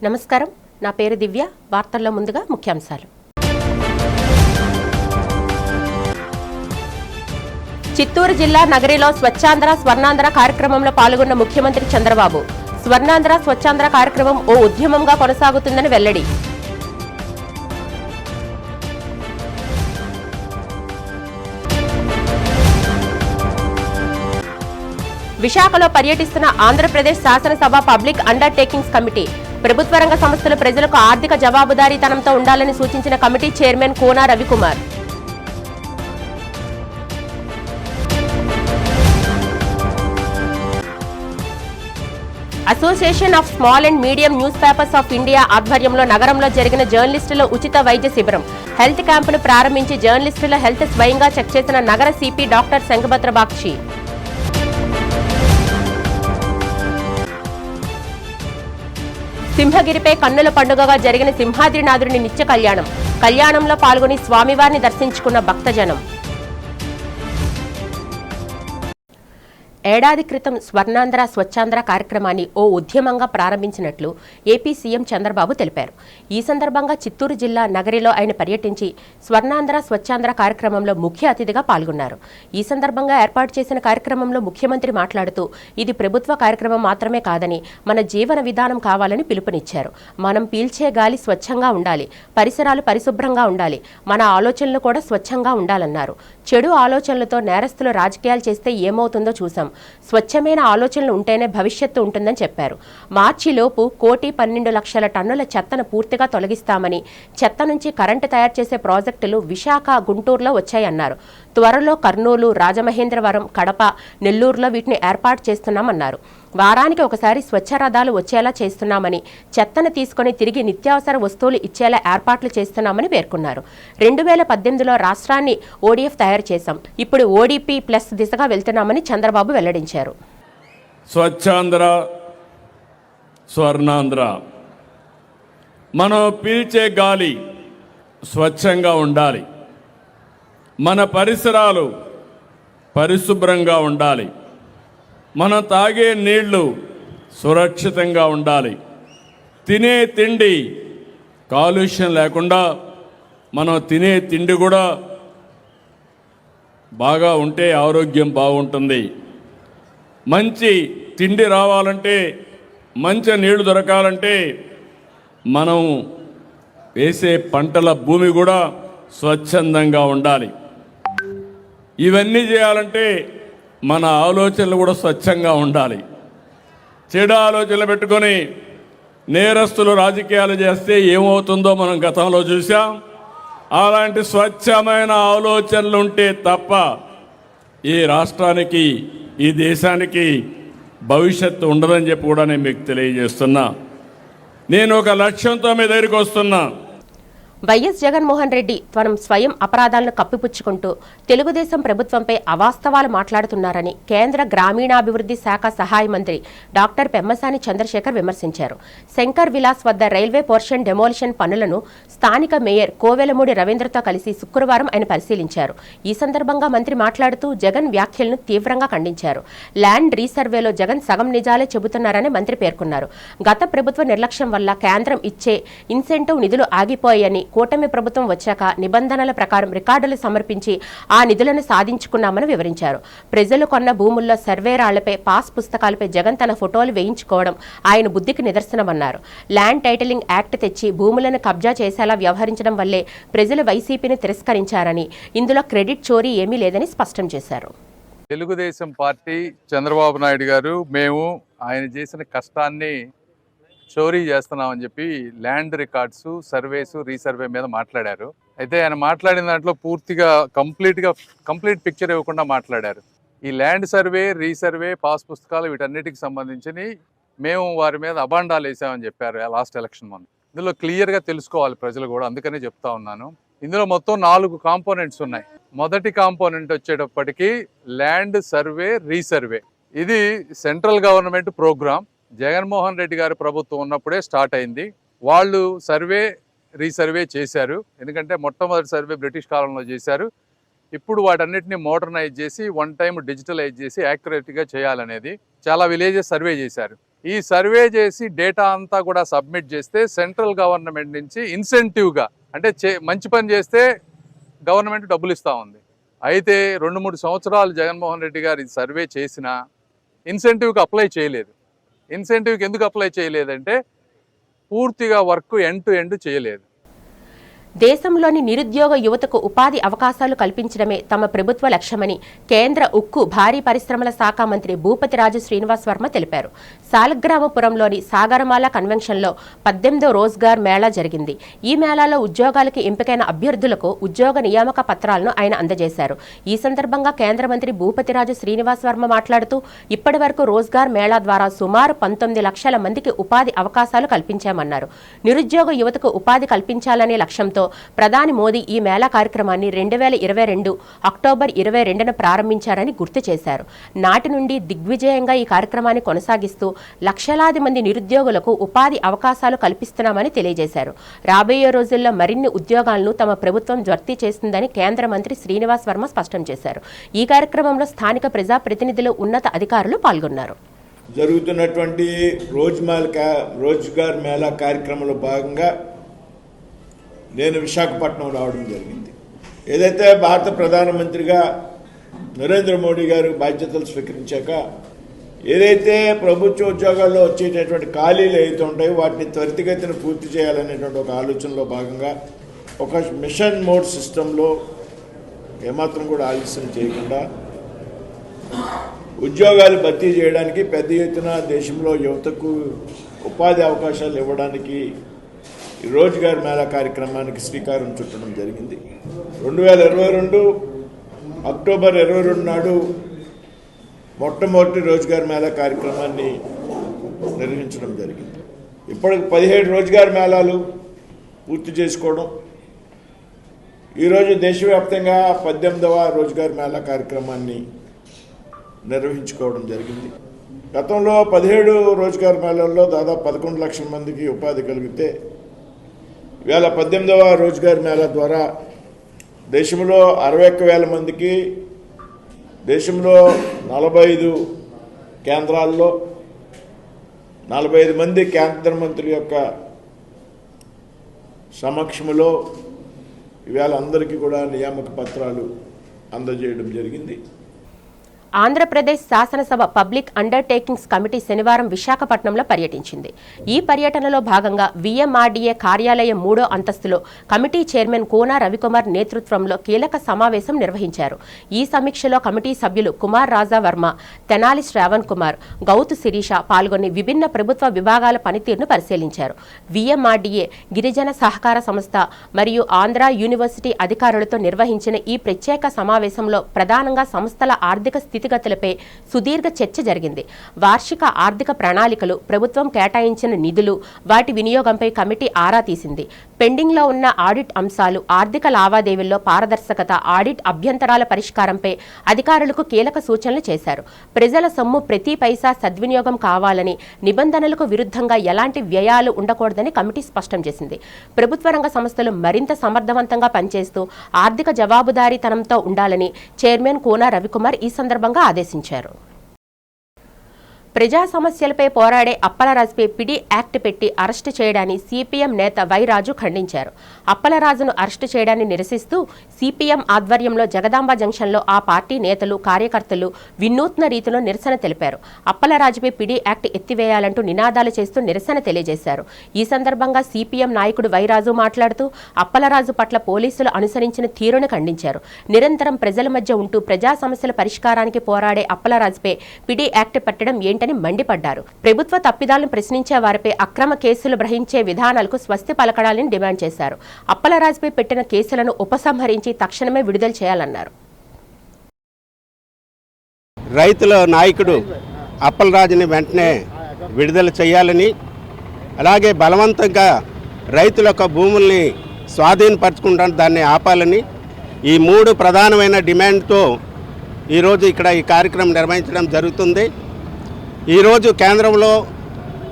నమస్కారం, నా పేరు దివ్య. వార్తల్లో ముందుగా ముఖ్యాంశాలు. చిత్తూరు జిల్లా నగరిలో స్వచ్ఛాంధ్ర స్వర్ణాంధ్ర కార్యక్రమంలో పాల్గొన్న ముఖ్యమంత్రి చంద్రబాబు. స్వర్ణాంధ్ర స్వచ్ఛాంధ్ర కార్యక్రమం ఓ ఉద్యమంగా కొనసాగుతుందని వెల్లడి. విశాఖలో పర్యటిస్తున్న ఆంధ్రప్రదేశ్ శాసనసభ పబ్లిక్ అండర్టేకింగ్స్ కమిటీ. ప్రభుత్వ రంగ సంస్థలు ప్రజలకు ఆర్థిక జవాబుదారీతనంతో ఉండాలని సూచించిన committee chairman Kona Ravikumar. Association of small and medium newspapers of India ఆధ్వర్యంలో నగరంలో జరిగిన జర్నలిస్టుల ఉచిత వైద్య శిబిరం. హెల్త్ క్యాంపును ప్రారంభించి జర్నలిస్టుల హెల్త్ స్వయంగా చెక్ చేసిన నగర సిపి డాక్టర్ శంఖభద్ర బాక్షి. సింహగిరిపై కన్నుల పండుగగా జరిగిన సింహాద్రినాథుని నిత్య కళ్యాణంలో పాల్గొని స్వామివారిని దర్శించుకున్న భక్తజనం. ఏడాది క్రితం స్వర్ణాంధ్ర స్వచ్ఛాంధ్ర కార్యక్రమాన్ని ఓ ఉద్యమంగా ప్రారంభించినట్లు ఏపీ సీఎం చంద్రబాబు తెలిపారు. ఈ సందర్భంగా చిత్తూరు జిల్లా నగరిలో ఆయన పర్యటించి స్వర్ణాంధ్ర స్వచ్ఛాంధ్ర కార్యక్రమంలో ముఖ్య అతిథిగా పాల్గొన్నారు. ఈ సందర్భంగా ఏర్పాటు చేసిన కార్యక్రమంలో ముఖ్యమంత్రి మాట్లాడుతూ, ఇది ప్రభుత్వ కార్యక్రమం మాత్రమే కాదని మన జీవన విధానం కావాలని పిలుపునిచ్చారు. మనం పీల్చే గాలి స్వచ్ఛంగా ఉండాలి, పరిసరాలు పరిశుభ్రంగా ఉండాలి, మన ఆలోచనలు కూడా స్వచ్ఛంగా ఉండాలన్నారు. చెడు ఆలోచనలతో నేరస్తులు రాజకీయాలు చేస్తే ఏమవుతుందో చూసాం. స్వచ్ఛమైన ఆలోచనలు ఉంటేనే భవిష్యత్తు ఉంటుందని చెప్పారు. మార్చిలోపు 1,12,00,000 టన్నుల చెత్తను పూర్తిగా తొలగిస్తామని, చెత్త నుంచి కరెంటు తయారు చేసే ప్రాజెక్టులు విశాఖ, గుంటూరులో వచ్చాయన్నారు. త్వరలో కర్నూలు, రాజమహేంద్రవరం, కడప, నెల్లూరులో వీటిని ఏర్పాటు చేస్తున్నామన్నారు. వారానికి ఒకసారి స్వచ్ఛ రథాలు వచ్చేలా చేస్తున్నామని, చెత్తను తీసుకుని తిరిగి నిత్యావసర వస్తువులు ఇచ్చేలా ఏర్పాట్లు చేస్తున్నామని పేర్కొన్నారు. 2018లో రాష్ట్రాన్ని ఓడీఎఫ్ తయారు చేశాం, ఇప్పుడు ఓడీపీ ప్లస్ దిశగా వెళ్తున్నామని చంద్రబాబు వెల్లడించారు. స్వచ్ఛాంధ్ర స్వర్ణాంధ్ర, మనం పీల్చే గాలి స్వచ్ఛంగా ఉండాలి, మన పరిసరాలు పరిశుభ్రంగా ఉండాలి, మనం తాగే నీళ్లు సురక్షితంగా ఉండాలి, తినే తిండి కాలుష్యం లేకుండా మనం తినే తిండి కూడా బాగా ఉంటే ఆరోగ్యం బాగుంటుంది. మంచి తిండి రావాలంటే, మంచి నీళ్లు దొరకాలంటే మనం వేసే పంటల భూమి కూడా స్వచ్ఛందంగా ఉండాలి. ఇవన్నీ చేయాలంటే మన ఆలోచనలు కూడా స్వచ్ఛంగా ఉండాలి. చెడు ఆలోచనలు పెట్టుకొని నేరస్తులు రాజకీయాలు చేస్తే ఏమవుతుందో మనం గతంలో చూసాం. అలాంటి స్వచ్ఛమైన ఆలోచనలు ఉంటే తప్ప ఈ రాష్ట్రానికి, ఈ దేశానికి భవిష్యత్తు ఉండదని చెప్పి కూడా నేను మీకు తెలియజేస్తున్నా. నేను ఒక లక్ష్యంతో మీ దగ్గరికి వస్తున్నా. వైఎస్ జగన్మోహన్ రెడ్డి త్వరం స్వయం అపరాధాలను కప్పిపుచ్చుకుంటూ తెలుగుదేశం ప్రభుత్వంపై అవాస్తవాలు మాట్లాడుతున్నారని కేంద్ర గ్రామీణాభివృద్ధి శాఖ సహాయ మంత్రి డాక్టర్ పెమ్మసాని చంద్రశేఖర్ విమర్శించారు. శంకర్ విలాస్ వద్ద రైల్వే పోర్షన్ డెమోలిషన్ పనులను స్థానిక మేయర్ కోవెలమూడి రవీంద్రతో కలిసి శుక్రవారం ఆయన పరిశీలించారు. ఈ సందర్భంగా మంత్రి మాట్లాడుతూ జగన్ వ్యాఖ్యలను తీవ్రంగా ఖండించారు. ల్యాండ్ రీసర్వేలో జగన్ సగం నిజాలే చెబుతున్నారని మంత్రి పేర్కొన్నారు. గత ప్రభుత్వ నిర్లక్ష్యం వల్ల కేంద్రం ఇచ్చే ఇన్సెంటివ్ నిధులు ఆగిపోయాయని, కూటమి ప్రభుత్వం వచ్చాక నిబంధనల ప్రకారం రికార్డులు సమర్పించి ఆ నిధులను సాధించుకున్నామని వివరించారు. ప్రజలు కొన్న భూముల్లో సర్వే రాళ్లపై, పాస్ పుస్తకాలపై జగన్ తన ఫోటోలు వేయించుకోవడం ఆయన బుద్ధికి నిదర్శనమన్నారు. ల్యాండ్ టైటిలింగ్ యాక్ట్ తెచ్చి భూములను కబ్జా చేసేలా వ్యవహరించడం వల్లే ప్రజలు వైసీపీని తిరస్కరించారని, ఇందులో క్రెడిట్ చోరీ ఏమీ లేదని స్పష్టం చేశారు. తెలుగుదేశం పార్టీ, చంద్రబాబు నాయుడు గారు, మేము ఆయన చేసిన కష్టాన్ని చోరీ చేస్తున్నామని చెప్పి ల్యాండ్ రికార్డ్స్, సర్వేసు, రీసర్వే మీద మాట్లాడారు. అయితే ఆయన మాట్లాడిన దాంట్లో పూర్తిగా కంప్లీట్ పిక్చర్ ఇవ్వకుండా మాట్లాడారు. ఈ ల్యాండ్ సర్వే, రీసర్వే, పాస్ పుస్తకాలు వీటన్నిటికి సంబంధించి మేము వారి మీద అబాండాలు వేసామని చెప్పారు లాస్ట్ ఎలక్షన్ ముందు. ఇందులో క్లియర్గా తెలుసుకోవాలి ప్రజలు కూడా, అందుకనే చెప్తా ఉన్నాను. ఇందులో మొత్తం 4 కాంపోనెంట్స్ ఉన్నాయి. మొదటి కాంపోనెంట్ వచ్చేటప్పటికి ల్యాండ్ సర్వే, రీసర్వే. ఇది central government programme. Jaganmohan Reddy గారి ప్రభుత్వం ఉన్నప్పుడే స్టార్ట్ అయింది. వాళ్ళు సర్వే, రీసర్వే చేశారు. ఎందుకంటే మొట్టమొదటి సర్వే బ్రిటిష్ కాలంలో చేశారు. ఇప్పుడు వాటన్నిటిని మోడర్నైజ్ చేసి, వన్ టైం డిజిటలైజ్ చేసి యాక్యురేట్గా చేయాలనేది చాలా విలేజెస్ సర్వే చేశారు. ఈ సర్వే చేసి డేటా అంతా కూడా సబ్మిట్ చేస్తే సెంట్రల్ గవర్నమెంట్ నుంచి ఇన్సెంటివ్గా అంటే మంచి పని చేస్తే గవర్నమెంట్ డబ్బులు ఇస్తూ ఉంది. అయితే 2-3 సంవత్సరాలు జగన్మోహన్ రెడ్డి గారు ఈ సర్వే చేసినా ఇన్సెంటివ్కి అప్లై చేయలేదు. ఇన్సెంటివ్కి ఎందుకు అప్లై చేయలేదంటే పూర్తిగా వర్క్ ఎండ్ టు ఎండ్ చేయలేదు. దేశంలోని నిరుద్యోగ యువతకు ఉపాధి అవకాశాలు కల్పించడమే తమ ప్రభుత్వ లక్ష్యమని కేంద్ర ఉక్కు భారీ పరిశ్రమల శాఖ మంత్రి భూపతిరాజు శ్రీనివాస్ వర్మ తెలిపారు. సాలగ్రామపురంలోని సాగరమాల కన్వెన్షన్లో 18వ రోజ్గార్ మేళా జరిగింది. ఈ మేళాలో ఉద్యోగాలకి ఎంపికైన అభ్యర్థులకు ఉద్యోగ నియామక పత్రాలను ఆయన అందజేశారు. ఈ సందర్భంగా కేంద్ర మంత్రి భూపతిరాజు శ్రీనివాస్ వర్మ మాట్లాడుతూ ఇప్పటి వరకు రోజ్గార్ మేళా ద్వారా సుమారు 19 లక్షల మందికి ఉపాధి అవకాశాలు కల్పించామన్నారు. నిరుద్యోగ యువతకు ఉపాధి కల్పించాలనే లక్ష్యంతో ప్రధాని మోదీ ఈ మేళా కార్యక్రమాన్ని 2022 అక్టోబర్ 22న ప్రారంభించారని గుర్తు చేశారు. నాటి నుండి దిగ్విజయంగా ఈ కార్యక్రమాన్ని కొనసాగిస్తూ లక్షలాది మంది నిరుద్యోగులకు ఉపాధి అవకాశాలు కల్పిస్తున్నామని తెలియజేశారు. రాబోయే రోజుల్లో మరిన్ని ఉద్యోగాలను తమ ప్రభుత్వం భర్తీ చేస్తుందని కేంద్ర మంత్రి శ్రీనివాస్ వర్మ స్పష్టం చేశారు. ఈ కార్యక్రమంలో స్థానిక ప్రజాప్రతినిధులు, ఉన్నత అధికారులు పాల్గొన్నారు. జరుగుతున్నటువంటి రోజ్గార్ మేళా కార్యక్రమంలో భాగంగా నేను విశాఖపట్నం రావడం జరిగింది. ఏదైతే భారత ప్రధానమంత్రిగా నరేంద్ర మోడీ గారు బాధ్యతలు స్వీకరించాక ఏదైతే ప్రభుత్వ ఉద్యోగాల్లో వచ్చేటటువంటి ఖాళీలు ఏదైతే ఉంటాయో వాటిని త్వరితగతిన పూర్తి చేయాలనేటువంటి ఒక ఆలోచనలో భాగంగా ఒక మిషన్ మోడ్ సిస్టంలో ఏమాత్రం కూడా ఆలస్యం చేయకుండా ఉద్యోగాలు భర్తీ చేయడానికి పెద్ద ఎత్తున దేశంలో యువతకు ఉపాధి అవకాశాలు ఇవ్వడానికి ఈ రోజ్గార్ మేళా కార్యక్రమానికి శ్రీకారం చుట్టడం జరిగింది. 2022 అక్టోబర్ 22 నాడు మొట్టమొదటి రోజ్గార్ మేళా కార్యక్రమాన్ని నిర్వహించడం జరిగింది. ఇప్పటికి 17 రోజ్గార్ మేళాలు పూర్తి చేసుకోవడం, ఈరోజు దేశవ్యాప్తంగా 18వ రోజ్గార్ మేళా కార్యక్రమాన్ని నిర్వహించుకోవడం జరిగింది. గతంలో 17 రోజ్గార్ మేళాల్లో దాదాపు 11 లక్షల మందికి ఉపాధి కలిగితే ఇవాళ 18వ రోజ్గార్ మేళా ద్వారా దేశంలో 61,000 మందికి, దేశంలో 45 కేంద్రాల్లో 45 మంది కేంద్ర మంత్రుల యొక్క సమక్షంలో ఇవాళ అందరికీ కూడా నియామక పత్రాలు అందజేయడం జరిగింది. ఆంధ్రప్రదేశ్ శాసనసభ పబ్లిక్ అండర్టేకింగ్స్ కమిటీ శనివారం విశాఖపట్నంలో పర్యటించింది. ఈ పర్యటనలో భాగంగా విఎంఆర్డీఏ కార్యాలయం 3వ అంతస్తులో కమిటీ చైర్మన్ కోన రవికుమార్ నేతృత్వంలో కీలక సమావేశం నిర్వహించారు. ఈ సమీక్షలో కమిటీ సభ్యులు కుమార్ రాజా వర్మ, తెనాలి శ్రావణ్ కుమార్, గౌతు శిరీష పాల్గొని విభిన్న ప్రభుత్వ విభాగాల పనితీరును పరిశీలించారు. విఎంఆర్డీఏ, గిరిజన సహకార సంస్థ మరియు ఆంధ్ర యూనివర్సిటీ అధికారులతో నిర్వహించిన ఈ ప్రత్యేక సమావేశంలో ప్రధానంగా సంస్థల ఆర్థిక స్థితిగతులపై సుదీర్ఘ చర్చ జరిగింది. వార్షిక ఆర్థిక ప్రణాళికలు, ప్రభుత్వం కేటాయించిన నిధులు, వాటి వినియోగంపై కమిటీ ఆరా తీసింది. పెండింగ్లో ఉన్న ఆడిట్ అంశాలు, ఆర్థిక లావాదేవీల్లో పారదర్శకత, ఆడిట్ అభ్యంతరాల పరిష్కారంపై అధికారులకు కీలక సూచనలు చేశారు. ప్రజల సొమ్ము ప్రతి పైసా సద్వినియోగం కావాలని, నిబంధనలకు విరుద్ధంగా ఎలాంటి వ్యయాలు ఉండకూడదని కమిటీ స్పష్టం చేసింది. ప్రభుత్వ రంగ సంస్థలు మరింత సమర్థవంతంగా పనిచేస్తూ ఆర్థిక జవాబుదారీతనంతో ఉండాలని చైర్మన్ కోన రవికుమార్ ఈ సందర్భంగా ఆదేశించారు. ప్రజా సమస్యలపై పోరాడే అప్పలరాజుపై పిడి యాక్ట్ పెట్టి అరెస్టు చేయడాన్ని సిపిఎం నేత వైరాజు ఖండించారు. అప్పలరాజును అరెస్టు చేయడాన్ని నిరసిస్తూ సిపిఎం ఆధ్వర్యంలో జగదాంబ జంక్షన్లో ఆ పార్టీ నేతలు, కార్యకర్తలు వినూత్న రీతిలో నిరసన తెలిపారు. అప్పలరాజుపై పిడి యాక్ట్ ఎత్తివేయాలంటూ నినాదాలు చేస్తూ నిరసన తెలియజేశారు. ఈ సందర్భంగా సిపిఎం నాయకుడు వైరాజు మాట్లాడుతూ అప్పలరాజు పట్ల పోలీసులు అనుసరించిన తీరును ఖండించారు. నిరంతరం ప్రజల మధ్య ఉంటూ ప్రజా సమస్యల పరిష్కారానికి పోరాడే అప్పలరాజుపై పిడి యాక్ట్ పెట్టడం ఏంటని మండిపడ్డారు. ప్రభుత్వ తప్పిదాలను ప్రశ్నించే వారిపై అక్రమ కేసులు గ్రహించే విధానాలకు స్వస్తి పలకడాలని డిమాండ్ చేశారు. అప్పలరాజుపై పెట్టిన కేసులను ఉపసంహరించి తక్షణమే విడుదల చేయాలన్నారు. రైతుల నాయకుడు అప్పలరాజుని వెంటనే విడుదల చేయాలని, అలాగే బలవంతంగా రైతుల యొక్క భూముల్ని స్వాధీనపరచుకుంటాను దాన్ని ఆపాలని, ఈ 3 ప్రధానమైన డిమాండ్తో ఈరోజు ఇక్కడ ఈ కార్యక్రమం నిర్వహించడం జరుగుతుంది. ఈరోజు కేంద్రంలో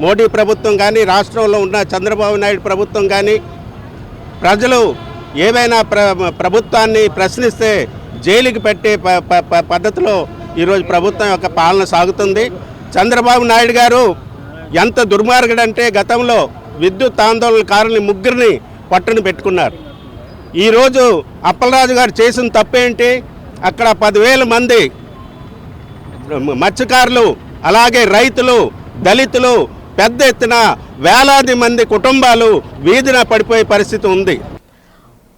మోడీ ప్రభుత్వం కానీ, రాష్ట్రంలో ఉన్న చంద్రబాబు నాయుడు ప్రభుత్వం కానీ ప్రజలు ఏవైనా ప్రభుత్వాన్ని ప్రశ్నిస్తే జైలుకి పెట్టే పద్ధతిలో ఈరోజు ప్రభుత్వం యొక్క పాలన సాగుతుంది. చంద్రబాబు నాయుడు గారు ఎంత దుర్మార్గుడంటే గతంలో విద్యుత్ ఆందోళనకారుల్ని ముగ్గురిని పట్టున పెట్టుకున్నారు. ఈరోజు అప్పలరాజు గారు చేసిన తప్పేంటి? అక్కడ 10,000 మంది మత్స్యకారులు, అలాగే రైతులు, దళితులు, పెద్ద ఎత్తున వేలాది మంది కుటుంబాలు వీధిన పడిపోయే పరిస్థితి ఉంది.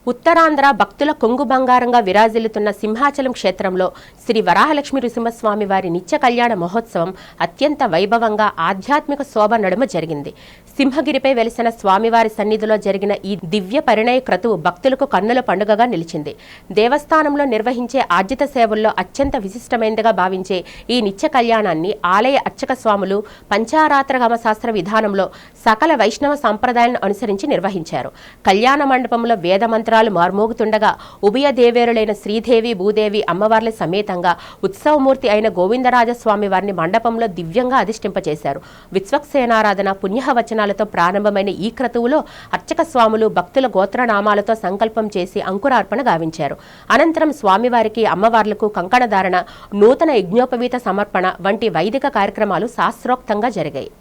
ఉత్తరాంధ్ర భక్తుల కొంగు బంగారంగా విరాజిల్లుతున్న సింహాచలం క్షేత్రంలో శ్రీ వరాహలక్ష్మి నృసింహస్వామి వారి నిత్య కళ్యాణ మహోత్సవం అత్యంత వైభవంగా ఆధ్యాత్మిక శోభ నడుమ జరిగింది. సింహగిరిపై వెలిసిన స్వామివారి సన్నిధిలో జరిగిన ఈ దివ్య పరిణయ క్రతువు భక్తులకు కన్నుల పండుగగా నిలిచింది. దేవస్థానంలో నిర్వహించే ఆర్జిత సేవల్లో అత్యంత విశిష్టమైనదిగా భావించే ఈ నిత్య కళ్యాణాన్ని ఆలయ అర్చక స్వాములు పంచారాత్రగమ శాస్త్ర విధానంలో సకల వైష్ణవ సంప్రదాయాలను అనుసరించి నిర్వహించారు. కళ్యాణ మండపంలో వేద మంత్రాలు మార్మోగుతుండగా ఉభయ దేవేరులైన శ్రీదేవి, భూదేవి అమ్మవార్ల సమేతంగా ఉత్సవమూర్తి అయిన గోవిందరాజస్వామి వారిని మండపంలో దివ్యంగా అధిష్ఠింపచేశారు. విశ్వక్సేనారాధన, పుణ్యవచనాలతో ప్రారంభమైన ఈ క్రతువులో అర్చక స్వాములు భక్తుల గోత్రనామాలతో సంకల్పం చేసి అంకురార్పణ గావించారు. అనంతరం స్వామివారికి, అమ్మవార్లకు కంకణధారణ, నూతన యజ్ఞోపవీత సమర్పణ వంటి వైదిక కార్యక్రమాలు శాస్త్రోక్తంగా జరిగాయి.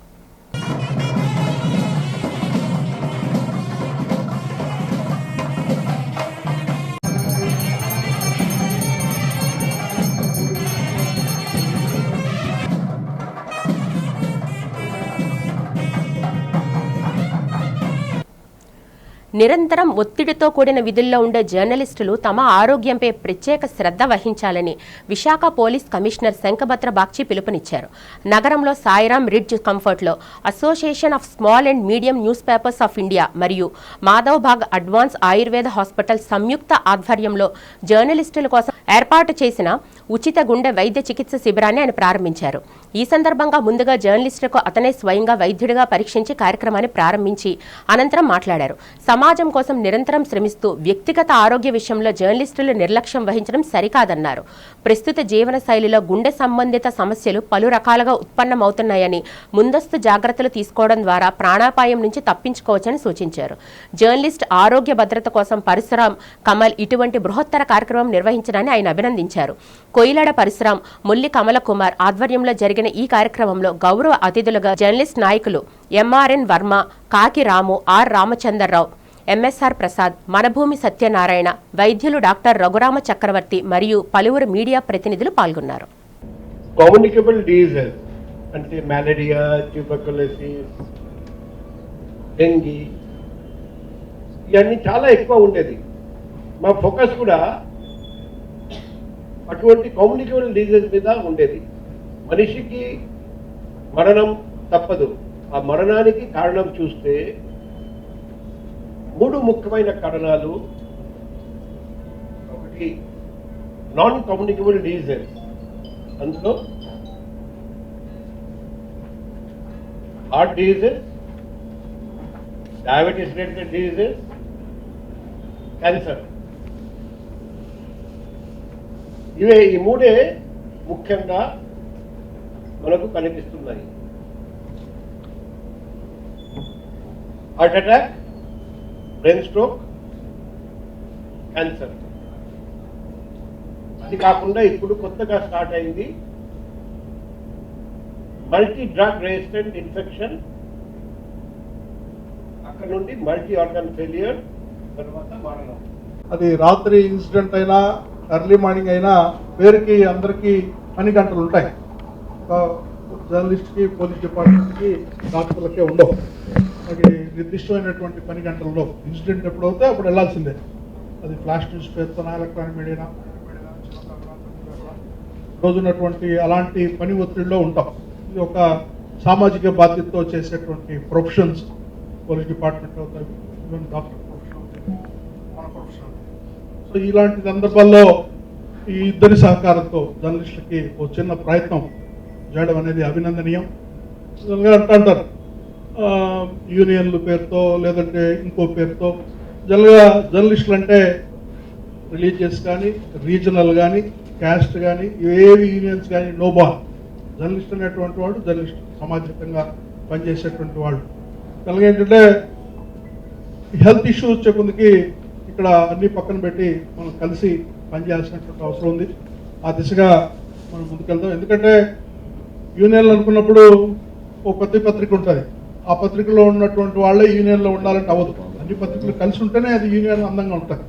నిరంతరం ఒత్తిడితో కూడిన విధుల్లో ఉండే జర్నలిస్టులు తమ ఆరోగ్యంపై ప్రత్యేక శ్రద్ధ వహించాలని విశాఖ పోలీస్ కమిషనర్ శంఖభద్ర బాగ్చి పిలుపునిచ్చారు. నగరంలో సాయిరాం రిడ్జ్ కంఫర్ట్లో association of small and medium newspapers of India మరియు మాధవ్ బాగ్ అడ్వాన్స్ ఆయుర్వేద హాస్పిటల్ సంయుక్త ఆధ్వర్యంలో జర్నలిస్టుల కోసం ఏర్పాటు చేసిన ఉచిత గుండె వైద్య చికిత్స శిబిరాన్ని ఆయన ప్రారంభించారు. ఈ సందర్భంగా ముందుగా జర్నలిస్టులకు అతనే స్వయంగా వైద్యుడిగా పరీక్షించి కార్యక్రమాన్ని ప్రారంభించి అనంతరం మాట్లాడారు. సమాజం కోసం నిరంతరం శ్రమిస్తూ వ్యక్తిగత ఆరోగ్య విషయంలో జర్నలిస్టులు నిర్లక్ష్యం వహించడం సరికాదన్నారు. ప్రస్తుత జీవన శైలిలో గుండె సంబంధిత సమస్యలు పలు రకాలుగా ఉత్పన్నమవుతున్నాయని ముందస్తు జాగ్రత్తలు తీసుకోవడం ద్వారా ప్రాణాపాయం నుంచి తప్పించుకోవచ్చని సూచించారు. జర్నలిస్ట్ ఆరోగ్య భద్రత కోసం పరశురాం, కమల్ ఇటువంటి బృహత్తర కార్యక్రమం నిర్వహించడాన్ని ఆయన అభినందించారు. కొయిలాడ పరశురాం, ముల్లి కమల కుమార్ ఆధ్వర్యంలో జరిగిన ఈ కార్యక్రమంలో గౌరవ అతిథులుగా జర్నలిస్ట్ నాయకులు ఎంఆర్ఎన్ వర్మ, కాకి రాము, ఆర్ రామచంద్రరావు, ఎంఎస్ఆర్ ప్రసాద్, మనభూమి సత్యనారాయణ, వైద్యులు డాక్టర్ రఘురామ చక్రవర్తి మరియు పలువురు మీడియా ప్రతినిధులు పాల్గొన్నారు. కమ్యూనికబుల్ డిసీజెస్ అంటే మలేరియా, ట్యూబర్కులోసిస్, డెంగీ ఇవన్నీ చాలా ఎక్కువ ఉండేది. మా ఫోకస్ కూడా అటువంటి కమ్యూనికబుల్ డిసీజెస్ మీద ఉండేది. మనిషికి మరణం తప్పదు. ఆ మరణానికి కారణం చూస్తే 3 ముఖ్యమైన కారణాలు. ఒకటి నాన్ కమ్యూనికబుల్ డిసీజెస్, అందులో heart diseases, diabetes related diseases, cancer. ఇవే ఈ 3 ముఖ్యంగా మనకు కనిపిస్తున్నాయి. Heart attack, brain stroke, cancer. అది కాకుండా ఇప్పుడు కొత్తగా స్టార్ట్ అయింది మల్టీ డ్రగ్ రెసిస్టెంట్ ఇన్ఫెక్షన్, అక్కడ నుండి మల్టీ ఆర్గన్ ఫెయిలియర్, తర్వాత మరణం. అది రాత్రి ఇన్సిడెంట్ అయినా ఎర్లీ మార్నింగ్ అయినా పేరుకి అందరికీ పని గంటలు ఉంటాయి. జర్నలిస్ట్కి, పోలీస్ డిపార్ట్మెంట్కి, డాక్టర్లకే ఉండవు. అది నిర్దిష్టమైనటువంటి పని గంటల్లో ఇన్సిడెంట్ ఎప్పుడు అవుతే అప్పుడు వెళ్ళాల్సిందే. అది ఫ్లాష్ న్యూస్ పేరుతోనా, ఎలక్ట్రానిక్ మీడియా, రోజున్నటువంటి అలాంటి పని ఒత్తిడిలో ఉంటాం. ఇది ఒక సామాజిక బాధ్యతతో చేసేటువంటి ప్రొఫెషన్స్. పోలీస్ డిపార్ట్మెంట్ అవుతాయి, ఈవెన్ డాక్టర్ ప్రొఫెషన్ అవుతాయి, మన ప్రొఫెషన్. సో ఇలాంటి సందర్భాల్లో ఈ ఇద్దరి సహకారంతో జర్నలిస్టులకి ఒక చిన్న ప్రయత్నం చేయడం అనేది అభినందనీయం. అంటారు యూనియన్ల పేరుతో లేదంటే ఇంకో పేరుతో. జనరల్గా జర్నలిస్టులు అంటే రిలీజియస్ కానీ, రీజనల్ కానీ, క్యాస్ట్ కానీ, ఏవి యూనియన్స్ కానీ నో బాన్. జర్నలిస్ట్ అనేటువంటి వాడు జర్నలిస్ట్, సమాజంగా పనిచేసేటువంటి వాడు. జనరల్గా ఏంటంటే హెల్త్ ఇష్యూస్ వచ్చే కొందికి ఇక్కడ అన్ని పక్కన పెట్టి మనం కలిసి పనిచేయాల్సినటువంటి అవసరం ఉంది. ఆ దిశగా మనం ముందుకెళ్తాం. ఎందుకంటే యూనియన్లు అనుకున్నప్పుడు ఒక కొత్త పత్రిక ఉంటుంది. ఆ పత్రికలో ఉన్నటువంటి వాళ్ళే యూనియన్లో ఉండాలంటే అవ్వదు. అన్ని పత్రికలు కలిసి ఉంటేనే అది యూనియన్ అందంగా ఉంటుంది.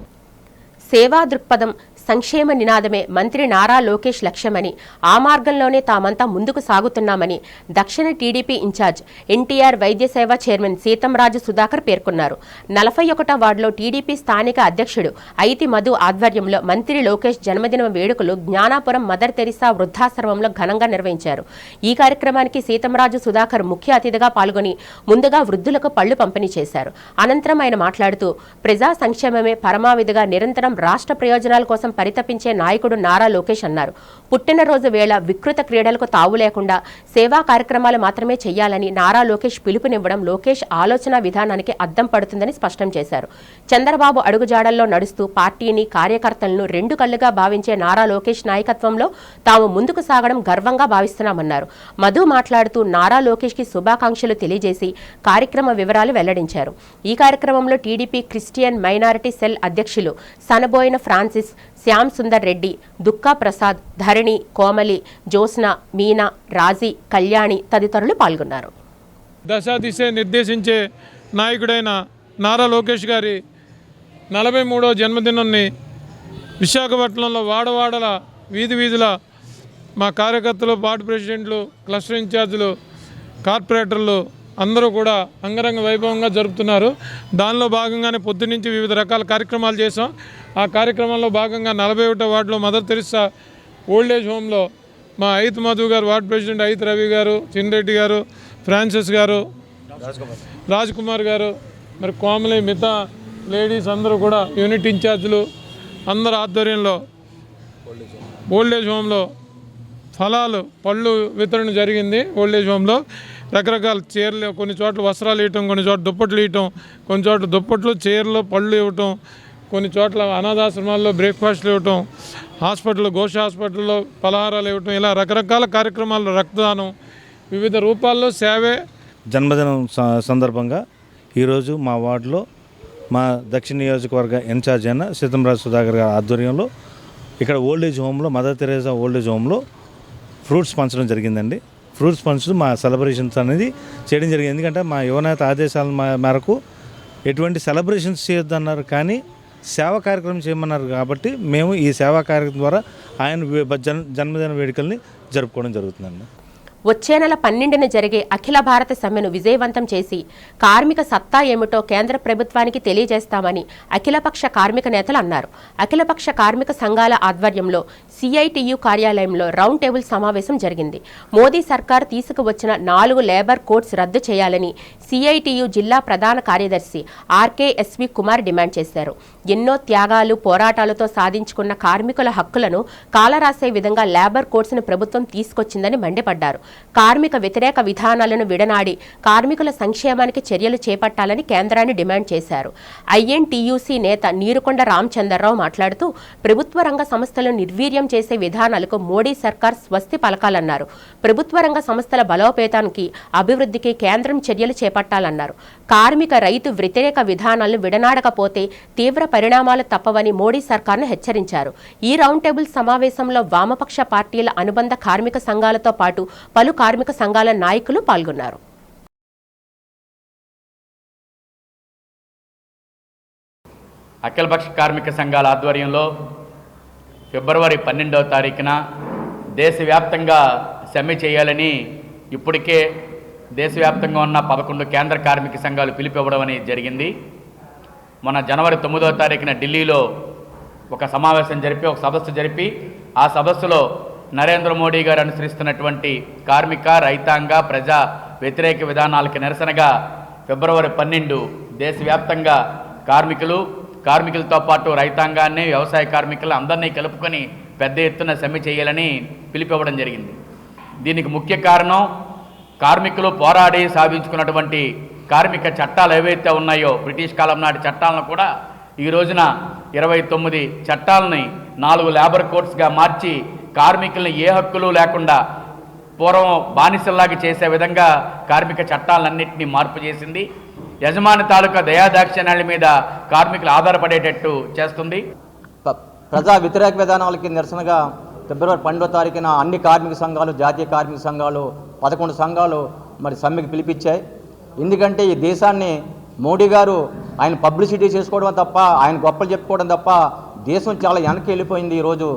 సేవా దృక్పథం, సంక్షేమ నినాదమే మంత్రి నారా లోకేష్ లక్ష్యమని, ఆ మార్గంలోనే తామంతా ముందుకు సాగుతున్నామని దక్షిణ టీడీపీ ఇన్ఛార్జ్ ఎన్టీఆర్ వైద్య సేవ చైర్మన్ సీతంరాజు సుధాకర్ పేర్కొన్నారు. 41వ వార్డులో టీడీపీ స్థానిక అధ్యక్షుడు ఐతి మధు ఆధ్వర్యంలో మంత్రి లోకేష్ జన్మదిన వేడుకలు జ్ఞానాపురం మదర్ తెరిసా వృద్ధాశ్రమంలో ఘనంగా నిర్వహించారు. ఈ కార్యక్రమానికి సీతంరాజు సుధాకర్ ముఖ్య అతిథిగా పాల్గొని ముందుగా వృద్ధులకు పళ్లు పంపిణీ చేశారు. అనంతరం ఆయన మాట్లాడుతూ ప్రజా సంక్షేమమే పరమావిధిగా నిరంతరం రాష్ట్ర ప్రయోజనాల కోసం పరితపించే నాయకుడు నారా లోకేష్ అన్నారు. పుట్టినరోజు వేళ వికృత క్రీడలకు తావు లేకుండా సేవా కార్యక్రమాలు మాత్రమే చేయాలని నారా లోకేష్ పిలుపునివ్వడం లోకేష్ ఆలోచన విధానానికి అద్దం పడుతుందని స్పష్టం చేశారు. చంద్రబాబు అడుగుజాడల్లో నడుస్తూ పార్టీని, కార్యకర్తలను రెండు కళ్లుగా భావించే నారా లోకేష్ నాయకత్వంలో తాము ముందుకు సాగడం గర్వంగా భావిస్తున్నామన్నారు. మధు మాట్లాడుతూ నారా లోకేష్ కి శుభాకాంక్షలు తెలియజేసి కార్యక్రమ వివరాలు వెల్లడించారు. ఈ కార్యక్రమంలో టీడీపీ క్రిస్టియన్ మైనారిటీ సెల్ అధ్యక్షులు సనబోయిన ఫ్రాన్సిస్, శ్యామ్ సుందర్ రెడ్డి, దుక్కా ప్రసాద్, ధరణి, కోమలి, జ్యోత్స్న, మీనా, రాజీ, కళ్యాణి తదితరులు పాల్గొన్నారు. దశాదిశ నిర్దేశించే నాయకుడైన నారా లోకేష్ గారి 43వ జన్మదినాన్ని విశాఖపట్నంలో వాడవాడల వీధి వీధుల మా కార్యకర్తలు, పార్టీ ప్రెసిడెంట్లు, క్లస్టర్ ఇన్ఛార్జీలు, కార్పొరేటర్లు అందరూ కూడా అంగరంగ వైభవంగా జరుపుతున్నారు. దానిలో భాగంగానే పొద్దునుంచి వివిధ రకాల కార్యక్రమాలు చేసాం. ఆ కార్యక్రమంలో భాగంగా 41వ వార్డులో మదర్ తెరిసా ఓల్డేజ్ హోమ్లో మా ఐత్ మధు గారు, వార్డు ప్రెసిడెంట్ ఐత్ రవి గారు, చిన్రెడ్డి గారు, ఫ్రాన్సిస్ గారు, రాజ్ కుమార్ గారు, మరి కోమలి, మిగతా లేడీస్ అందరూ కూడా యూనిట్ ఇన్ఛార్జీలు అందరు ఆధ్వర్యంలో ఓల్డేజ్ హోమ్లో ఫలాలు, పళ్ళు వితరణ జరిగింది. ఓల్డేజ్ హోమ్లో రకరకాల చీరలు, కొన్ని చోట్ల వస్త్రాలు ఇవ్వటం, కొన్ని చోట్ల దుప్పట్లు ఇవ్వటం, కొన్ని చోట్ల దుప్పట్లు, చీరలు, పళ్ళు ఇవ్వటం, కొన్ని చోట్ల అనాథాశ్రమాల్లో బ్రేక్ఫాస్ట్లు ఇవ్వటం, హాస్పిటల్, ఘోష హాస్పిటల్లో పలహారాలు ఇవ్వటం, ఇలా రకరకాల కార్యక్రమాలు, రక్తదానం, వివిధ రూపాల్లో సేవే. జన్మదినం సందర్భంగా ఈరోజు మా వార్డులో మా దక్షిణ నియోజకవర్గ ఇన్ఛార్జ్ అయిన సీతంరాజు సుధాకర్ గారి ఆధ్వర్యంలో ఇక్కడ ఓల్డేజ్ హోమ్లో, మదర్ తెరేసా ఓల్డేజ్ హోమ్లో ఫ్రూట్స్ పంచడం జరిగిందండి. ఫ్రూట్స్ పంచడం మా సెలబ్రేషన్స్ అనేది చేయడం జరిగింది. ఎందుకంటే మా యువనేత ఆదేశాల మేరకు ఎటువంటి సెలబ్రేషన్స్ చేయొద్దన్నారు, కానీ సేవా కార్యక్రమం చేయమన్నారు. కాబట్టి మేము ఈ సేవా కార్యక్రమం ద్వారా ఆయన జన్మదిన వేడుకల్ని జరుపుకోవడం జరుగుతుందండి. వచ్చే నెల 12న జరిగే అఖిల భారత సమ్మెను విజయవంతం చేసి కార్మిక సత్తా ఏమిటో కేంద్ర ప్రభుత్వానికి తెలియజేస్తామని అఖిలపక్ష కార్మిక నేతలు అన్నారు. అఖిలపక్ష కార్మిక సంఘాల ఆధ్వర్యంలో సిఐటియు కార్యాలయంలో రౌండ్ టేబుల్ సమావేశం జరిగింది. మోదీ సర్కార్ తీసుకువచ్చిన 4 లేబర్ కోడ్స్ రద్దు చేయాలని సిఐటియు జిల్లా ప్రధాన కార్యదర్శి ఆర్కేఎస్వి కుమార్ డిమాండ్ చేశారు. ఎన్నో త్యాగాలు, పోరాటాలతో సాధించుకున్న కార్మికుల హక్కులను కాలరాసే విధంగా లేబర్ కోడ్స్ను ప్రభుత్వం తీసుకొచ్చిందని మండిపడ్డారు. కార్మిక వ్యతిరేక విధానాలను విడనాడి కార్మికుల సంక్షేమానికి చర్యలు చేపట్టాలని కేంద్రాన్ని డిమాండ్ చేశారు. ఐఎన్టీయూసీ నేత నీరుకొండ రామచంద్రరావు మాట్లాడుతూ ప్రభుత్వ రంగ సంస్థలను నిర్వీర్యం చేసే విధానాలకు మోడీ సర్కార్ స్వస్తి పలకాలన్నారు. ప్రభుత్వ రంగ సంస్థల బలోపేతానికి, అభివృద్ధికి కేంద్రం చర్యలు చేపట్టాలన్నారు. కార్మిక, రైతు వ్యతిరేక విధానాలను విడనాడకపోతే తీవ్ర పరిణామాలు తప్పవని మోడీ సర్కార్ను హెచ్చరించారు. ఈ రౌండ్ టేబుల్ సమావేశంలో వామపక్ష పార్టీల అనుబంధ కార్మిక సంఘాలతో పాటు పలు కార్మిక సంఘాల నాయకులు పాల్గొన్నారు. అఖిలపక్ష కార్మిక సంఘాల ఆధ్వర్యంలో ఫిబ్రవరి 12వ తారీఖున దేశవ్యాప్తంగా సమ్మె చేయాలని ఇప్పటికే దేశవ్యాప్తంగా ఉన్న 11 కేంద్ర కార్మిక సంఘాలు పిలిపివ్వడం అనేది జరిగింది. మన జనవరి 9వ తారీఖున ఢిల్లీలో ఒక సమావేశం జరిపి, ఒక సదస్సు జరిపి, ఆ సదస్సులో నరేంద్ర మోడీ గారు అనుసరిస్తున్నటువంటి కార్మిక, రైతాంగ, ప్రజా వ్యతిరేక విధానాలకు నిరసనగా ఫిబ్రవరి 12 దేశవ్యాప్తంగా కార్మికులతో పాటు రైతాంగాన్ని, వ్యవసాయ కార్మికులు అందరినీ కలుపుకొని పెద్ద ఎత్తున సమ్మె చేయాలని పిలిపివ్వడం జరిగింది. దీనికి ముఖ్య కారణం కార్మికులు పోరాడి సాధించుకున్నటువంటి కార్మిక చట్టాలు ఏవైతే ఉన్నాయో, బ్రిటిష్ కాలం నాటి చట్టాలను కూడా ఈ రోజున 29 చట్టాలని 4 లేబర్ కోడ్స్గా మార్చి కార్మికులను ఏ హక్కులు లేకుండా పూర్వం బానిసల్లాగా చేసే విధంగా కార్మిక చట్టాలన్నింటినీ మార్పు చేసింది. యజమాని తాలూకా దయాదాక్షిణ్యాల మీద కార్మికులు ఆధారపడేటట్టు చేస్తుంది. ప్రజా వ్యతిరేక విధానాలకి నిరసనగా ఫిబ్రవరి 12వ తారీఖున అన్ని కార్మిక సంఘాలు, జాతీయ కార్మిక సంఘాలు 11 సంఘాలు మరి సమ్మెకి పిలిపించాయి. ఎందుకంటే ఈ దేశాన్ని మోడీ గారు ఆయన పబ్లిసిటీ చేసుకోవడం తప్ప, ఆయన గొప్పలు చెప్పుకోవడం తప్ప దేశం చాలా వెనక్కి వెళ్ళిపోయింది. ఈరోజు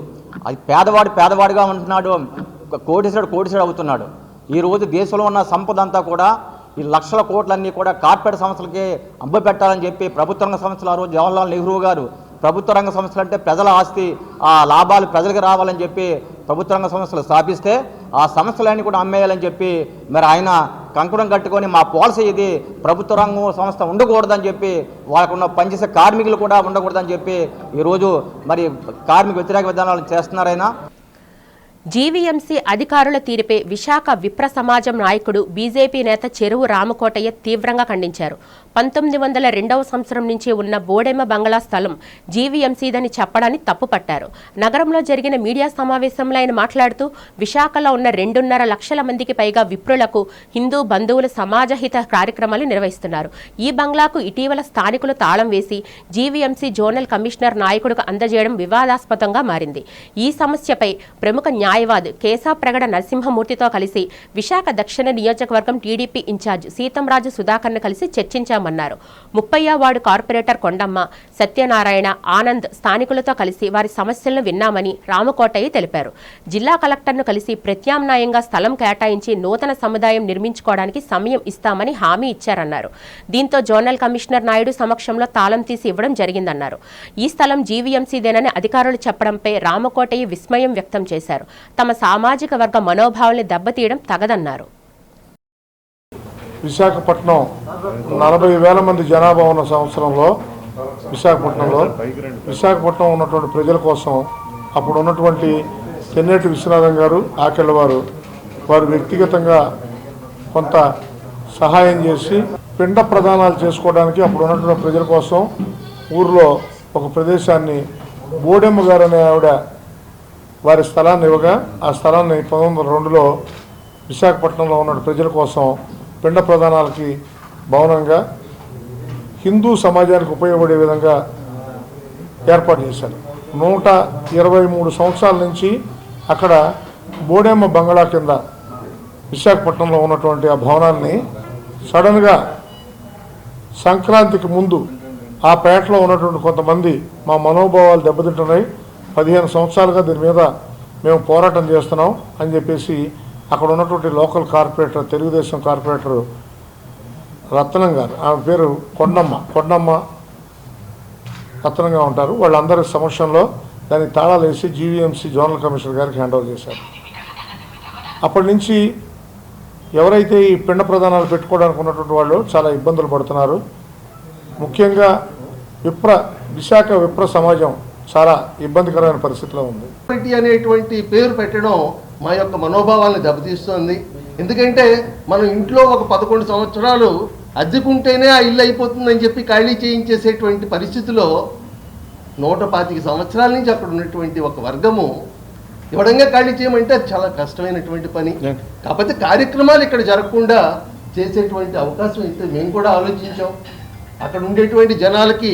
అది పేదవాడిగా ఉంటున్నాడు, కోటీశ్వరుడు అవుతున్నాడు. ఈరోజు దేశంలో ఉన్న సంపద అంతా కూడా ఈ లక్షల కోట్లన్నీ కూడా కార్పొరేట్ సంస్థలకి అబ్బపెట్టాలని చెప్పి ప్రభుత్వ రంగ సంస్థలు, ఆ రోజు జవహర్లాల్ నెహ్రూ గారు ప్రభుత్వ రంగ సంస్థలు అంటే ప్రజల ఆస్తి, ఆ లాభాలు ప్రజలకు రావాలని చెప్పి ప్రభుత్వ రంగ సంస్థలు స్థాపిస్తే ఆ సంస్థలన్నీ కూడా అమ్మేయాలని చెప్పి మరి ఆయన కంకణం కట్టుకొని మా పాలసీ ఇది, ప్రభుత్వ రంగం సంస్థ ఉండకూడదని చెప్పి, వాళ్ళకున్న పనిచేసే కార్మికులు కూడా ఉండకూడదని చెప్పి ఈరోజు మరి కార్మిక వ్యతిరేక విధానాలు చేస్తున్నారైనా. జీవీఎంసీ అధికారుల తీరుపై విశాఖ విప్ర సమాజం నాయకుడు బీజేపీ నేత చెరువు రామకోటయ్య తీవ్రంగా ఖండించారు. 1902వ సంవత్సరం నుంచి ఉన్న బోడెమ్మ బంగ్లా స్థలం జీవీఎంసీదని చెప్పడాన్ని తప్పుపట్టారు. నగరంలో జరిగిన మీడియా సమావేశంలో ఆయన మాట్లాడుతూ విశాఖలో ఉన్న 2.5 లక్షల మందికి పైగా విప్రులకు హిందూ బంధువులు సమాజహిత కార్యక్రమాలు నిర్వహిస్తున్నారు. ఈ బంగ్లాకు ఇటీవల స్థానికులు తాళం వేసి జీవీఎంసీ జోనల్ కమిషనర్ నాయకుడికి అందజేయడం వివాదాస్పదంగా మారింది. ఈ సమస్యపై ప్రముఖ న్యాయవాది కేశవప్రగడ నరసింహమూర్తితో కలిసి విశాఖ దక్షిణ నియోజకవర్గం టీడీపీ ఇన్ఛార్జ్ సీతంరాజు సుధాకర్ను కలిసి చర్చించామన్నారు. 30వ వార్డు కార్పొరేటర్ కొండమ్మ, సత్యనారాయణ, ఆనంద్ స్థానికులతో కలిసి వారి సమస్యలను విన్నామని రామకోటయ్య తెలిపారు. జిల్లా కలెక్టర్ను కలిసి ప్రత్యామ్నాయంగా స్థలం కేటాయించి నూతన సముదాయం నిర్మించుకోవడానికి సమయం ఇస్తామని హామీ ఇచ్చారన్నారు. దీంతో జోనల్ కమిషనర్ నాయుడు సమక్షంలో తాళం తీసి ఇవ్వడం జరిగిందన్నారు. ఈ స్థలం జీవీఎంసీదేనని అధికారులు చెప్పడంపై రామకోటయ్య విస్మయం వ్యక్తం చేశారు. తమ సామాజిక వర్గ మనోభావాల్ని దెబ్బతీయడం తగదన్నారు. విశాఖపట్నం 40,000 మంది జనాభా ఉన్న సంవత్సరంలో విశాఖపట్నం ఉన్నటువంటి ప్రజల కోసం అప్పుడు ఉన్నటువంటి తెన్నేటి విశ్వనాథం గారు, ఆకెళ్ళ వారు వ్యక్తిగతంగా కొంత సహాయం చేసి పిండ ప్రదానాలు చేసుకోవడానికి అప్పుడు ఉన్నటువంటి ప్రజల కోసం ఊరిలో ఒక ప్రదేశాన్ని బోడెమ్మ గారు అనే ఆవిడ వారి స్థలాన్ని ఇవ్వగా, ఆ స్థలాన్ని 1902లో విశాఖపట్నంలో ఉన్న ప్రజల కోసం పిండ ప్రదానాలకి భవనంగా హిందూ సమాజానికి ఉపయోగపడే విధంగా ఏర్పాటు చేశారు. 123 సంవత్సరాల నుంచి అక్కడ బోడెమ్మ బంగ్లా కింద విశాఖపట్నంలో ఉన్నటువంటి ఆ భవనాన్ని సడన్గా సంక్రాంతికి ముందు ఆ పేటలో ఉన్నటువంటి కొంతమంది మా మనోభావాలు దెబ్బతింటున్నాయి, 15 సంవత్సరాలుగా దీని మీద మేము పోరాటం చేస్తున్నాం అని చెప్పేసి అక్కడ ఉన్నటువంటి లోకల్ కార్పొరేటర్, తెలుగుదేశం కార్పొరేటర్ రత్నం గారు, ఆమె పేరు కొండమ్మ రత్నంగా ఉంటారు, వాళ్ళందరి సమక్షంలో దానికి తాళాలు వేసి జీవీఎంసీ జోనల్ కమిషనర్ గారికి హ్యాండ్ ఓవర్ చేశారు. అప్పటి నుంచి ఎవరైతే ఈ పిండ ప్రదానాలు పెట్టుకోవడానికి ఉన్నటువంటి వాళ్ళు చాలా ఇబ్బందులు పడుతున్నారు. ముఖ్యంగా విశాఖ విప్ర సమాజం చాలా ఇబ్బందికరమైన పరిస్థితిలో ఉంది. అనేటువంటి పేరు పెట్టడం మా యొక్క మనోభావాలను దెబ్బతీస్తుంది. ఎందుకంటే మనం ఇంట్లో ఒక 11 సంవత్సరాలు అద్దెకుంటేనే ఆ ఇల్లు అయిపోతుందని చెప్పి ఖాళీ చేయించేసేటువంటి పరిస్థితిలో 125 సంవత్సరాల నుంచి అక్కడ ఉన్నటువంటి ఒక వర్గము ఇవ్వడంగా ఖాళీ చేయమంటే అది చాలా కష్టమైనటువంటి పని. కాకపోతే కార్యక్రమాలు ఇక్కడ జరగకుండా చేసేటువంటి అవకాశం అయితే మేము కూడా ఆలోచించాం. అక్కడ ఉండేటువంటి జనాలకి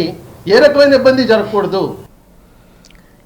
ఏ రకమైన ఇబ్బంది జరగకూడదు.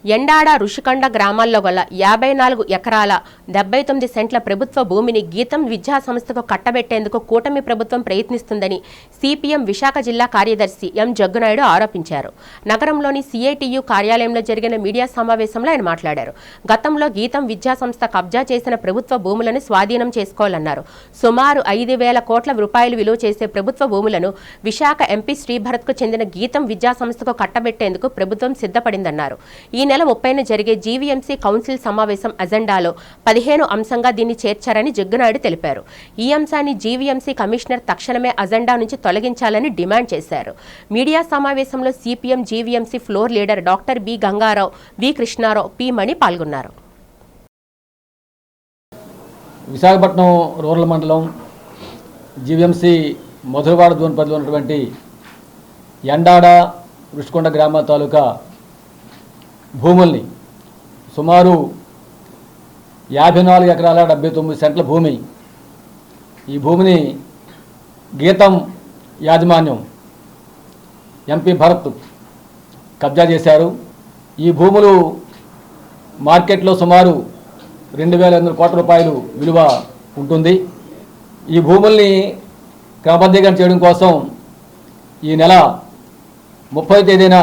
ఎండాడ ఋషికొండ గ్రామాల్లో గల 54 ఎకరాల 79 సెంట్ల ప్రభుత్వ భూమిని గీతం విద్యా సంస్థకు కట్టబెట్టేందుకు కూటమి ప్రభుత్వం ప్రయత్నిస్తుందని సిపిఎం విశాఖ జిల్లా కార్యదర్శి ఎం జగ్గునాయుడు ఆరోపించారు. నగరంలోని సిఐటియు కార్యాలయంలో జరిగిన మీడియా సమావేశంలో ఆయన మాట్లాడారు. గతంలో గీతం విద్యా సంస్థ కబ్జా చేసిన ప్రభుత్వ భూములను స్వాధీనం చేసుకోవాలన్నారు. సుమారు 5,000 కోట్ల రూపాయలు విలువ చేసే ప్రభుత్వ భూములను విశాఖ ఎంపీ శ్రీభరత్కు చెందిన గీతం విద్యా సంస్థకు కట్టబెట్టేందుకు ప్రభుత్వం సిద్ధపడిందన్నారు. ఈ నెల 30న జరిగే జీవీఎంసీ కౌన్సిల్ సమావేశం అజెండాలో 15 అంశంగా దీన్ని చేర్చారని జగ్గునాయుడు తెలిపారు. ఈ అంశాన్ని జీవీఎంసీ కమిషనర్ తక్షణమే అజెండా నుంచి తొలగించాలని డిమాండ్ చేశారు. మీడియా సమావేశంలో CPM GVMC floor leader doctor B Gangarao, B Krishnarao, P Mani పాల్గొన్నారు. విశాఖపట్నం రూరల్ మండలం జీవీఎంసీ మధురవాడ జోన్ పరిధిలో ఉన్నటువంటి ఎండాడ ఋషికొండ గ్రామ తాలూకా భూముల్ని సుమారు 54 ఎకరాల 79 సెంట్ల భూమి, ఈ భూమిని గీతం యాజమాన్యం ఎంపీ భరత్ కబ్జా చేశారు. ఈ భూములు మార్కెట్లో సుమారు 2,800 కోట్ల రూపాయలు విలువ ఉంటుంది. ఈ భూముల్ని క్రమబద్ధీకరణ చేయడం కోసం ఈ నెల 30వ తేదీన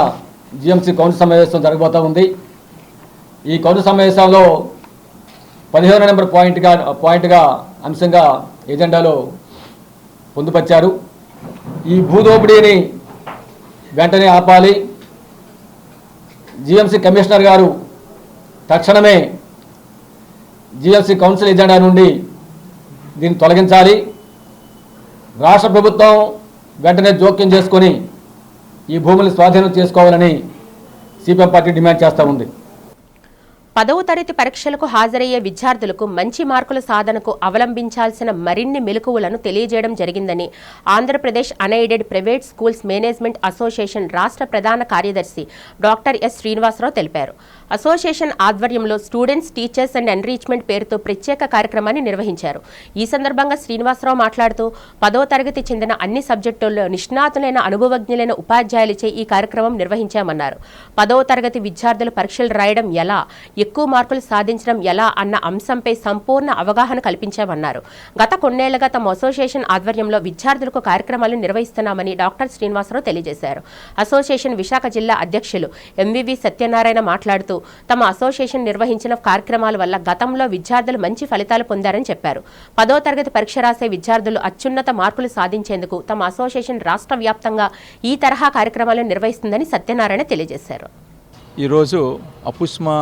జిఎంసీ కౌన్సిల్ సమావేశం జరగబోతూ ఉంది. ఈ కౌన్సిల్ సమావేశంలో 15వ నెంబర్ పాయింట్గా అంశంగా ఎజెండాలో పొందుపరిచారు. ఈ భూదోపిడీని వెంటనే ఆపాలి. జిఎంసీ కమిషనర్ గారు తక్షణమే జిఎంసీ కౌన్సిల్ ఎజెండా నుండి దీన్ని తొలగించాలి. రాష్ట్ర ప్రభుత్వం వెంటనే జోక్యం చేసుకొని ఈ భూములు స్వాధీనం చేసుకోవాలని సిపిఎం పార్టీ డిమాండ్ చేస్తూ ఉంది. 10వ తరగతి పరీక్షలకు హాజరయ్యే విద్యార్థులకు మంచి మార్కుల సాధనకు అవలంబించాల్సిన మరిన్ని మెలకువలను తెలియజేయడం జరిగిందని Andhra Pradesh unaided private schools management association రాష్ట్ర ప్రధాన కార్యదర్శి డాక్టర్ ఎస్ శ్రీనివాసరావు తెలిపారు. అసోసియేషన్ ఆధ్వర్యంలో స్టూడెంట్స్, టీచర్స్ అండ్ ఎన్రీచ్మెంట్ పేరుతో ప్రత్యేక కార్యక్రమాన్ని నిర్వహించారు. ఈ సందర్భంగా శ్రీనివాసరావు మాట్లాడుతూ 10వ తరగతి చెందిన అన్ని సబ్జెక్టుల్లో నిష్ణాతులైన అనుభవజ్ఞులైన ఉపాధ్యాయులచే ఈ కార్యక్రమం నిర్వహించామన్నారు. 10వ తరగతి విద్యార్థులు పరీక్షలు రాయడం ఎలా, ఎక్కువ మార్కులు సాధించడం ఎలా అన్న అంశంపై సంపూర్ణ అవగాహన కల్పించామన్నారు. గత కొన్నేళ్లుగా తమ అసోసియేషన్ ఆధ్వర్యంలో విద్యార్థులకు కార్యక్రమాలు నిర్వహిస్తున్నామని డాక్టర్ శ్రీనివాసరావు తెలియజేశారు. అసోసియేషన్ విశాఖ జిల్లా అధ్యక్షులు ఎంవివి సత్యనారాయణ మాట్లాడుతూ తమ అసోసియేషన్ నిర్వహించిన కార్యక్రమాల వల్ల గతంలో విద్యార్థులు మంచి ఫలితాలు పొందారని చెప్పారు. 10వ తరగతి పరీక్ష రాసే విద్యార్థులు అత్యున్నత మార్కులు సాధించేందుకు తమ అసోసియేషన్ రాష్ట్ర వ్యాప్తంగా ఈ తరహా కార్యక్రమాలను నిర్వహిస్తుందని సత్యనారాయణ తెలియజేశారు. ఈరోజు Apusma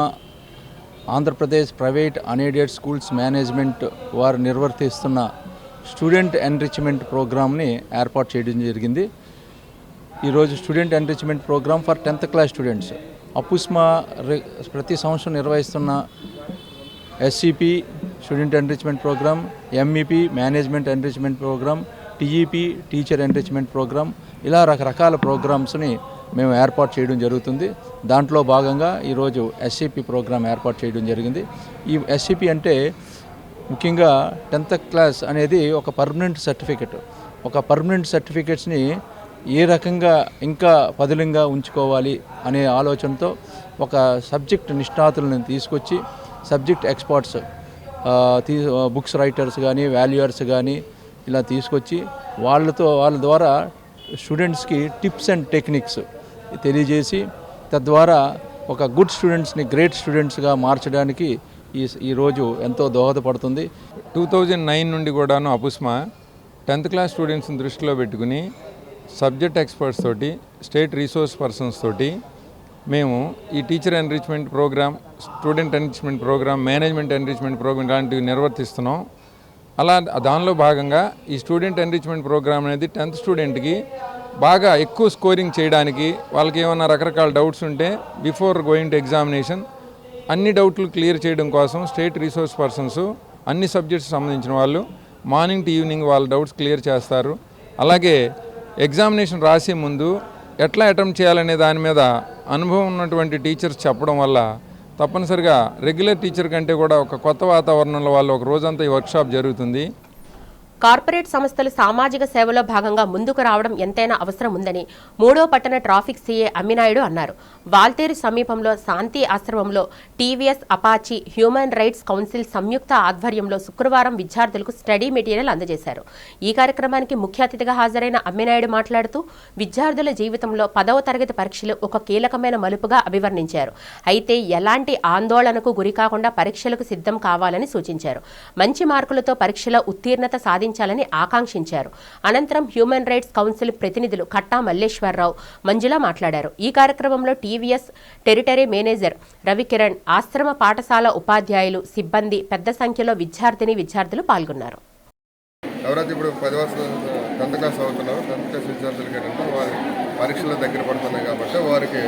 Andhra Pradesh private unaided schools management వారు నిర్వర్తిస్తున్న స్టూడెంట్ ఎన్రిచ్మెంట్ ప్రోగ్రామ్ని ఏర్పాటు చేయడం జరిగింది. ఈరోజు student enrichment programme for 10th class students Apusma ప్రతి సంవత్సరం నిర్వహిస్తున్న SCP student enrichment programme, MEP management enrichment programme, TEP teacher enrichment programme, ఇలా రకరకాల ప్రోగ్రామ్స్ని మేము ఏర్పాటు చేయడం జరుగుతుంది. దాంట్లో భాగంగా ఈరోజు ఎస్సిపి ప్రోగ్రామ్ ఏర్పాటు చేయడం జరిగింది. ఈ ఎస్సిపి అంటే ముఖ్యంగా 10th క్లాస్ అనేది ఒక పర్మనెంట్ సర్టిఫికెట్. ఒక పర్మనెంట్ సర్టిఫికెట్స్ని ఏ రకంగా ఇంకా పదిలంగా ఉంచుకోవాలి అనే ఆలోచనతో ఒక సబ్జెక్ట్ నిష్ణాతులను తీసుకొచ్చి సబ్జెక్ట్ ఎక్స్పర్ట్స్ బుక్స్ రైటర్స్ కానీ వాల్యూయర్స్ కానీ ఇలా తీసుకొచ్చి వాళ్ళ ద్వారా స్టూడెంట్స్కి టిప్స్ అండ్ టెక్నిక్స్ తెలియజేసి తద్వారా ఒక గుడ్ స్టూడెంట్స్ని గ్రేట్ స్టూడెంట్స్గా మార్చడానికి ఈరోజు ఎంతో దోహదపడుతుంది. 2009 నుండి కూడాను అపుస్మా 10th క్లాస్ స్టూడెంట్స్ని దృష్టిలో పెట్టుకుని సబ్జెక్ట్ ఎక్స్పర్ట్స్ తోటి, స్టేట్ రిసోర్స్ పర్సన్స్ తోటి మేము ఈ teacher enrichment programme, student enrichment programme, management enrichment programme లాంటివి నిర్వర్తిస్తున్నాం. అలా దానిలో భాగంగా ఈ స్టూడెంట్ ఎన్రిచ్మెంట్ ప్రోగ్రామ్ అనేది 10th స్టూడెంట్కి బాగా ఎక్కువ స్కోరింగ్ చేయడానికి, వాళ్ళకి ఏమైనా రకరకాల డౌట్స్ ఉంటే బిఫోర్ గోయింగ్ టు ఎగ్జామినేషన్ అన్ని డౌట్లు క్లియర్ చేయడం కోసం స్టేట్ రిసోర్స్ పర్సన్స్ అన్ని సబ్జెక్ట్స్ సంబంధించిన వాళ్ళు మార్నింగ్ టు ఈవినింగ్ వాళ్ళ డౌట్స్ క్లియర్ చేస్తారు. అలాగే ఎగ్జామినేషన్ రాసే ముందు ఎట్లా అటెంప్ట్ చేయాలనే దాని మీద అనుభవం ఉన్నటువంటి టీచర్స్ చెప్పడం వల్ల తప్పనిసరిగా రెగ్యులర్ టీచర్ కంటే కూడా ఒక కొత్త వాతావరణంలో వాళ్ళు ఒక రోజంతా ఈ వర్క్షాప్ జరుగుతుంది. కార్పొరేట్ సంస్థలు సామాజిక సేవలో భాగంగా ముందుకు రావడం ఎంతైనా అవసరం ఉందని 3వ పట్టణ ట్రాఫిక్ సీఏ అమ్మినాయుడు అన్నారు. వాల్తేరు సమీపంలో శాంతి ఆశ్రమంలో TVS Apache human rights council సంయుక్త ఆధ్వర్యంలో శుక్రవారం విద్యార్థులకు స్టడీ మెటీరియల్ అందజేశారు. ఈ కార్యక్రమానికి ముఖ్య అతిథిగా హాజరైన అమ్మినాయుడు మాట్లాడుతూ విద్యార్థుల జీవితంలో 10వ తరగతి పరీక్షలు ఒక కీలకమైన మలుపుగా అభివర్ణించారు. అయితే ఎలాంటి ఆందోళనకు గురికాకుండా పరీక్షలకు సిద్ధం కావాలని సూచించారు. మంచి మార్కులతో పరీక్షలో ఉత్తీర్ణత సాధించాలని ఆకాంక్షించారు. అనంతరం హ్యూమన్ రైట్స్ కౌన్సిల్ ప్రతినిధులు కట్టా మల్లేశ్వరరావు, మంజుల మాట్లాడారు. ఈ కార్యక్రమంలో టీవీఎస్ టెరిటరీ మేనేజర్ రవికిరణ్, ఆశ్రమ పాఠశాల ఉపాధ్యాయులు, సిబ్బంది, పెద్ద సంఖ్యలో విద్యార్థులు పాల్గొన్నారు. ఎవరైతే ఇప్పుడు 10th క్లాస్ అవుతున్నారు, 10th క్లాస్ విద్యార్థులకి ఏంటంటే వారి పరీక్షలు దగ్గర పడుతున్నాయి కాబట్టి వారికి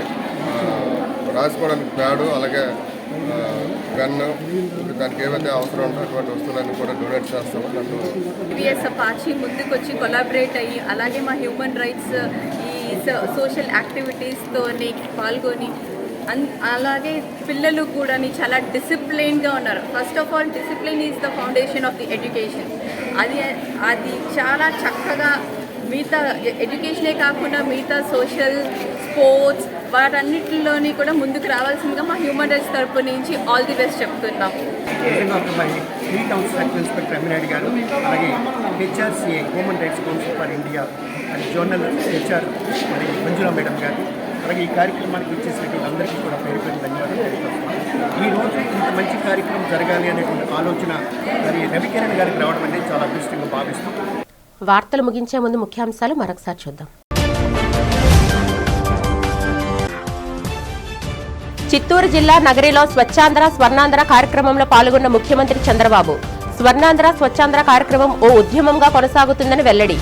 రాసుకోవడానికి ప్యాడు, అలాగే పెన్ను, దానికి ఏవైతే అవసరం ఉందో అటువంటి వస్తువులన్నీ కూడా డొనేట్ చేస్తాము. టీవీఎస్ అపాచీ ముందుకొచ్చి కొలాబరేట్ అయ్యి, అలాగే మా హ్యూమన్ రైట్స్ ఈ సోషల్ యాక్టివిటీస్తో పాల్గొని, అలాగే పిల్లలు కూడా చాలా డిసిప్లైన్గా ఉన్నారు. First of all discipline is the foundation of the education. అది చాలా చక్కగా మిగతా ఎడ్యుకేషనే కాకుండా మిగతా సోషల్, స్పోర్ట్స్ వాటన్నిటిలోని కూడా ముందుకు రావాల్సిందిగా మా హ్యూమన్ రైట్స్ తరపు నుంచి ఆల్ ది బెస్ట్ చెప్తున్నాం. ఇన్స్పెక్టర్ అమినాయుడు గారు, అలాగే HRCA human rights council for India and zonal HR మరి మంజులా మేడం గారు, అలాగే ఈ కార్యక్రమానికి వచ్చేసినటువంటి అందరికీ కూడా పేరు పేరు ధన్యవాదాలు తెలియజేస్తున్నాను. ఈ రోజు ఇంత మంచి కార్యక్రమం జరగాలి అనేటువంటి ఆలోచన మరి రవికిరణ్ గారికి రావడం అనేది చాలా అదృష్టంగా భావిస్తాం. వార్తలు ముగించే ముందు ముఖ్యాంశాలు మరొకసారి చూద్దాం. చిత్తూరు జిల్లా నగరిలో స్వచ్ఛాంధ్ర స్వర్ణాంధ్ర కార్యక్రమంలో పాల్గొన్న ముఖ్యమంత్రి చంద్రబాబు. స్వర్ణాంధ్ర స్వచ్ఛాంధ్ర కార్యక్రమం ఓ ఉద్యమంగా కొనసాగుతుందని వెల్లడి.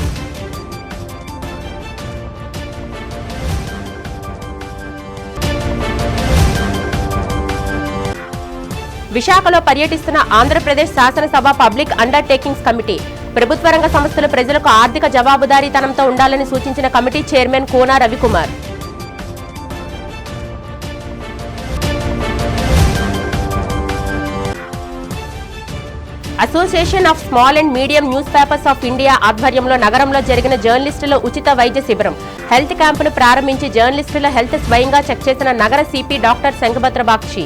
విశాఖలో పర్యటిస్తున్న ఆంధ్రప్రదేశ్ శాసనసభ పబ్లిక్ అండర్టేకింగ్స్ కమిటీ. ప్రభుత్వ రంగ సంస్థలు ప్రజలకు ఆర్థిక జవాబుదారీతనంతో ఉండాలని సూచించిన committee chairman Kona Ravikumar. Association of small and medium newspapers of India ఆధ్వర్యంలో నగరంలో జరిగిన జర్నలిస్టుల ఉచిత వైద్య శిబిరం. హెల్త్ క్యాంపును ప్రారంభించి జర్నలిస్టుల హెల్త్ స్వయంగా చెక్ చేసిన నగర సిపి డాక్టర్ శంఖభద్ర బాక్షి.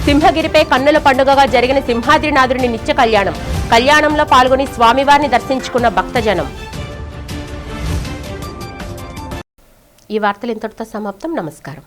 సింహగిరిపై కన్నుల పండుగగా జరిగిన సింహాద్రినాథుడిని నిత్య కళ్యాణం. కళ్యాణంలో పాల్గొని స్వామివారిని దర్శించుకున్న భక్తజనం. ఈ వార్తలు ఇంతటితో సమాప్తం. నమస్కారం.